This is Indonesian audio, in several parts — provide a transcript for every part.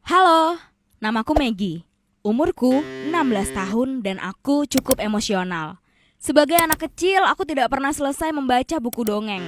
Halo, namaku Maggie. Umurku 16 tahun dan aku cukup emosional. Sebagai anak kecil, aku tidak pernah selesai membaca buku dongeng.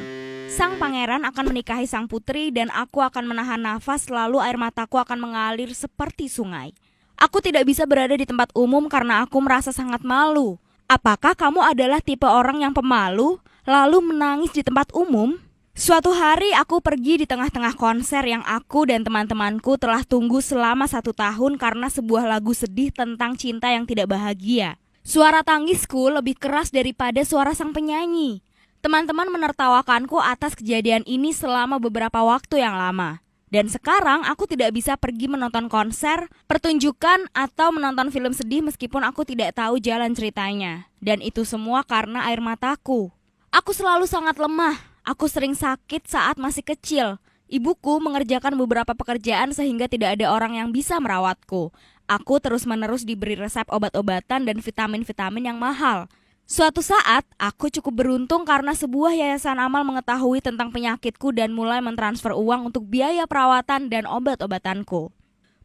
Sang pangeran akan menikahi sang putri dan aku akan menahan nafas lalu air mataku akan mengalir seperti sungai. Aku tidak bisa berada di tempat umum karena aku merasa sangat malu. Apakah kamu adalah tipe orang yang pemalu lalu menangis di tempat umum? Suatu hari aku pergi di tengah-tengah konser yang aku dan teman-temanku telah tunggu selama 1 tahun karena sebuah lagu sedih tentang cinta yang tidak bahagia. Suara tangisku lebih keras daripada suara sang penyanyi. Teman-teman menertawakanku atas kejadian ini selama beberapa waktu yang lama. Dan sekarang aku tidak bisa pergi menonton konser, pertunjukan, atau menonton film sedih meskipun aku tidak tahu jalan ceritanya. Dan itu semua karena air mataku. Aku selalu sangat lemah. Aku sering sakit saat masih kecil. Ibuku mengerjakan beberapa pekerjaan sehingga tidak ada orang yang bisa merawatku. Aku terus-menerus diberi resep obat-obatan dan vitamin-vitamin yang mahal. Suatu saat, aku cukup beruntung karena sebuah yayasan amal mengetahui tentang penyakitku dan mulai mentransfer uang untuk biaya perawatan dan obat-obatanku.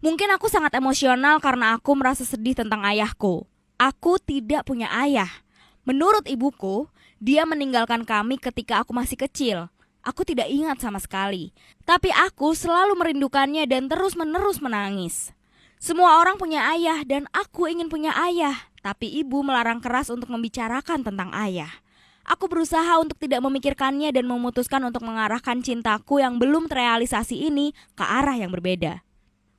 Mungkin aku sangat emosional karena aku merasa sedih tentang ayahku. Aku tidak punya ayah. Menurut ibuku, dia meninggalkan kami ketika aku masih kecil. Aku tidak ingat sama sekali. Tapi aku selalu merindukannya dan terus-menerus menangis. Semua orang punya ayah dan aku ingin punya ayah. Tapi ibu melarang keras untuk membicarakan tentang ayah. Aku berusaha untuk tidak memikirkannya dan memutuskan untuk mengarahkan cintaku yang belum terrealisasi ini ke arah yang berbeda.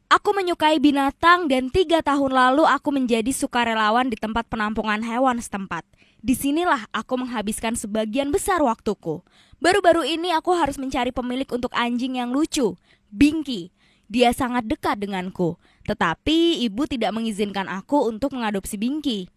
Aku menyukai binatang dan 3 tahun lalu aku menjadi sukarelawan di tempat penampungan hewan setempat. Disinilah aku menghabiskan sebagian besar waktuku. Baru-baru ini aku harus mencari pemilik untuk anjing yang lucu, Binky. Dia sangat dekat denganku, tetapi ibu tidak mengizinkan aku untuk mengadopsi Binky.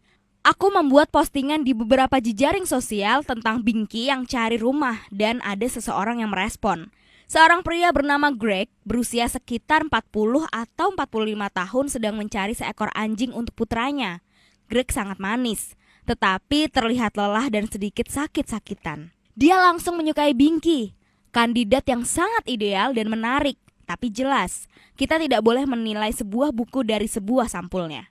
Aku membuat postingan di beberapa jejaring sosial tentang Binky yang cari rumah dan ada seseorang yang merespon. Seorang pria bernama Greg berusia sekitar 40 atau 45 tahun sedang mencari seekor anjing untuk putranya. Greg sangat manis, tetapi terlihat lelah dan sedikit sakit-sakitan. Dia langsung menyukai Binky, kandidat yang sangat ideal dan menarik. Tapi jelas, kita tidak boleh menilai sebuah buku dari sebuah sampulnya.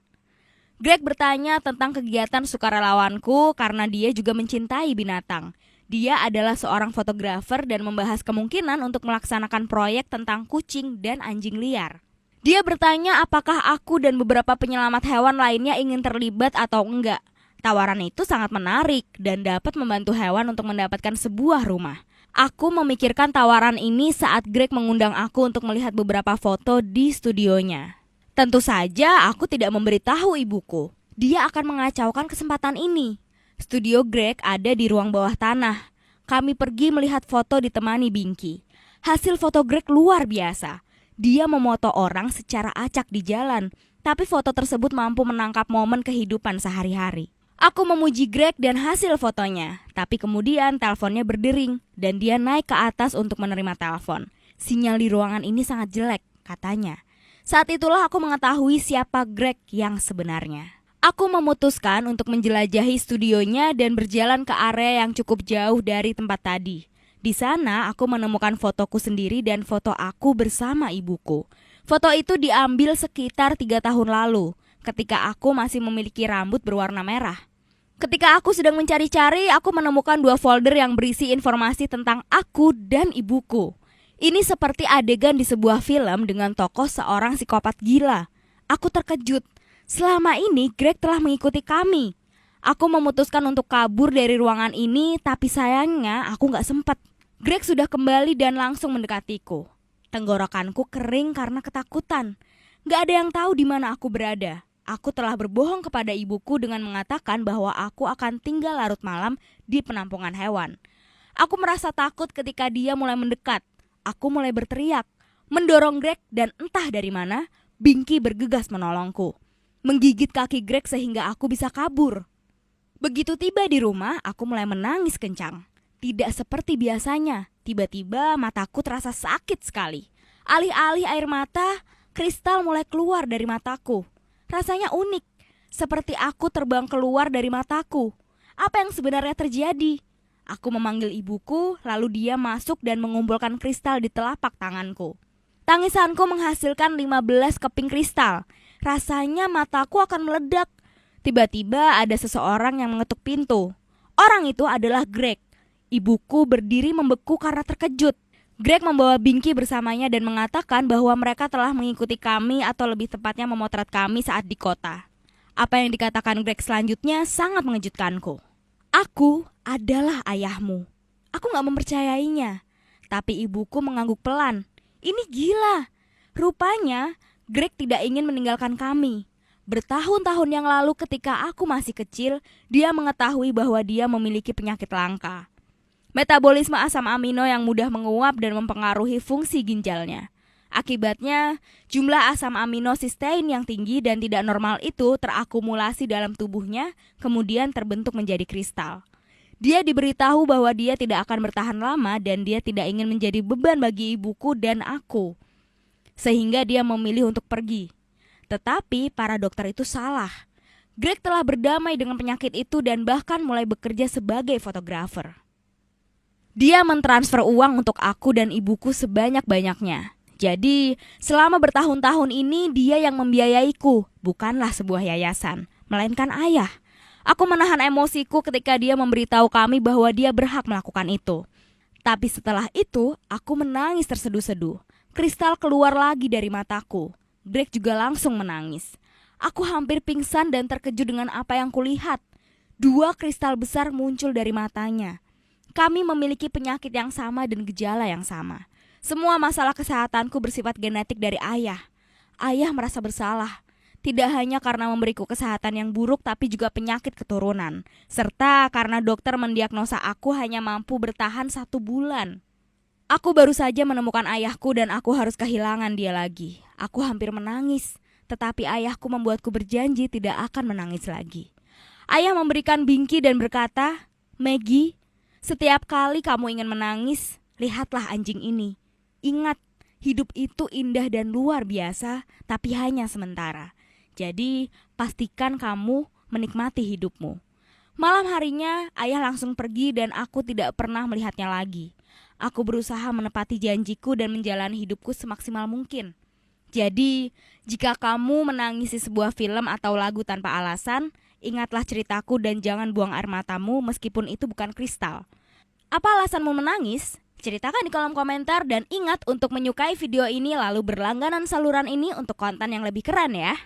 Greg bertanya tentang kegiatan sukarelawanku karena dia juga mencintai binatang. Dia adalah seorang fotografer dan membahas kemungkinan untuk melaksanakan proyek tentang kucing dan anjing liar. Dia bertanya apakah aku dan beberapa penyelamat hewan lainnya ingin terlibat atau enggak. Tawaran itu sangat menarik dan dapat membantu hewan untuk mendapatkan sebuah rumah. Aku memikirkan tawaran ini saat Greg mengundang aku untuk melihat beberapa foto di studionya. Tentu saja aku tidak memberitahu ibuku. Dia akan mengacaukan kesempatan ini. Studio Greg ada di ruang bawah tanah. Kami pergi melihat foto ditemani Binky. Hasil foto Greg luar biasa. Dia memoto orang secara acak di jalan, tapi foto tersebut mampu menangkap momen kehidupan sehari-hari. Aku memuji Greg dan hasil fotonya, tapi kemudian teleponnya berdering dan dia naik ke atas untuk menerima telepon. Sinyal di ruangan ini sangat jelek, katanya. Saat itulah aku mengetahui siapa Greg yang sebenarnya. Aku memutuskan untuk menjelajahi studionya dan berjalan ke area yang cukup jauh dari tempat tadi. Di sana aku menemukan fotoku sendiri dan foto aku bersama ibuku. Foto itu diambil sekitar 3 tahun lalu, ketika aku masih memiliki rambut berwarna merah. Ketika aku sedang mencari-cari, aku menemukan 2 folder yang berisi informasi tentang aku dan ibuku. Ini seperti adegan di sebuah film dengan tokoh seorang psikopat gila. Aku terkejut. Selama ini Greg telah mengikuti kami. Aku memutuskan untuk kabur dari ruangan ini, tapi sayangnya aku gak sempat. Greg sudah kembali dan langsung mendekatiku. Tenggorokanku kering karena ketakutan. Gak ada yang tahu di mana aku berada. Aku telah berbohong kepada ibuku dengan mengatakan bahwa aku akan tinggal larut malam di penampungan hewan. Aku merasa takut ketika dia mulai mendekat. Aku mulai berteriak, mendorong Greg dan entah dari mana, Binky bergegas menolongku. Menggigit kaki Greg sehingga aku bisa kabur. Begitu tiba di rumah, aku mulai menangis kencang. Tidak seperti biasanya, tiba-tiba mataku terasa sakit sekali. Alih-alih air mata, kristal mulai keluar dari mataku. Rasanya unik, seperti aku terbang keluar dari mataku. Apa yang sebenarnya terjadi? Aku memanggil ibuku, lalu dia masuk dan mengumpulkan kristal di telapak tanganku. Tangisanku menghasilkan 15 keping kristal. Rasanya mataku akan meledak. Tiba-tiba ada seseorang yang mengetuk pintu. Orang itu adalah Greg. Ibuku berdiri membeku karena terkejut. Greg membawa Binky bersamanya dan mengatakan bahwa mereka telah mengikuti kami, atau lebih tepatnya memotret kami saat di kota. Apa yang dikatakan Greg selanjutnya sangat mengejutkanku. Aku adalah ayahmu. Aku gak mempercayainya. Tapi ibuku mengangguk pelan. Ini gila. Rupanya Greg tidak ingin meninggalkan kami. Bertahun-tahun yang lalu ketika aku masih kecil, dia mengetahui bahwa dia memiliki penyakit langka. Metabolisme asam amino yang mudah menguap dan mempengaruhi fungsi ginjalnya. Akibatnya, jumlah asam amino sistein yang tinggi dan tidak normal itu terakumulasi dalam tubuhnya, kemudian terbentuk menjadi kristal. Dia diberitahu bahwa dia tidak akan bertahan lama dan dia tidak ingin menjadi beban bagi ibuku dan aku. Sehingga dia memilih untuk pergi. Tetapi para dokter itu salah. Greg telah berdamai dengan penyakit itu dan bahkan mulai bekerja sebagai fotografer. Dia mentransfer uang untuk aku dan ibuku sebanyak-banyaknya. Jadi, selama bertahun-tahun ini dia yang membiayaiku, bukanlah sebuah yayasan, melainkan ayah. Aku menahan emosiku ketika dia memberitahu kami bahwa dia berhak melakukan itu. Tapi setelah itu, aku menangis terseduh-seduh. Kristal keluar lagi dari mataku. Greg juga langsung menangis. Aku hampir pingsan dan terkejut dengan apa yang kulihat. 2 kristal besar muncul dari matanya. Kami memiliki penyakit yang sama dan gejala yang sama. Semua masalah kesehatanku bersifat genetik dari ayah. Ayah merasa bersalah. Tidak hanya karena memberiku kesehatan yang buruk, tapi juga penyakit keturunan. Serta karena dokter mendiagnosa aku hanya mampu bertahan 1 bulan. Aku baru saja menemukan ayahku dan aku harus kehilangan dia lagi. Aku hampir menangis, tetapi ayahku membuatku berjanji tidak akan menangis lagi. Ayah memberikan Binky dan berkata, "Maggie, setiap kali kamu ingin menangis, lihatlah anjing ini. Ingat, hidup itu indah dan luar biasa, tapi hanya sementara. Jadi, pastikan kamu menikmati hidupmu." Malam harinya, ayah langsung pergi dan aku tidak pernah melihatnya lagi. Aku berusaha menepati janjiku dan menjalani hidupku semaksimal mungkin. Jadi, jika kamu menangisi sebuah film atau lagu tanpa alasan, ingatlah ceritaku dan jangan buang air matamu meskipun itu bukan kristal. Apa alasanmu menangis? Ceritakan di kolom komentar dan ingat untuk menyukai video ini lalu berlangganan saluran ini untuk konten yang lebih keren ya.